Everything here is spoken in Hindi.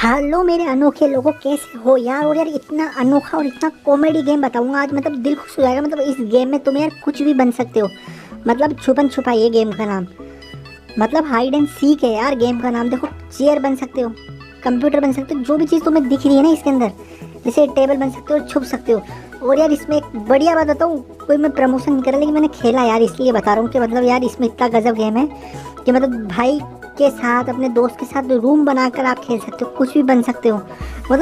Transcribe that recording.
हेलो मेरे अनोखे लोगों, कैसे हो यार। और यार इतना अनोखा और इतना कॉमेडी गेम बताऊंगा आज, मतलब दिल खुश हो जाएगा। मतलब इस गेम में तुम यार कुछ भी बन सकते हो। मतलब छुपन छुपाई है गेम का नाम। मतलब हाइड एंड सीक है यार गेम का नाम। देखो, चेयर बन सकते हो, कंप्यूटर बन सकते हो, जो भी चीज़ तुम्हें दिख रही है ना इसके अंदर, जैसे टेबल बन सकते हो, छुप सकते हो। और यार इसमें एक बढ़िया बात बताऊँ, कोई मैं प्रमोशन नहीं कर रहा, लेकिन मैंने खेला यार, इसलिए बता रहा हूँ कि मतलब यार इसमें इतना गजब गेम है कि मतलब भाई के साथ, अपने दोस्त के साथ रूम बनाकर आप खेल सकते हो, कुछ भी बन सकते हो। मतलब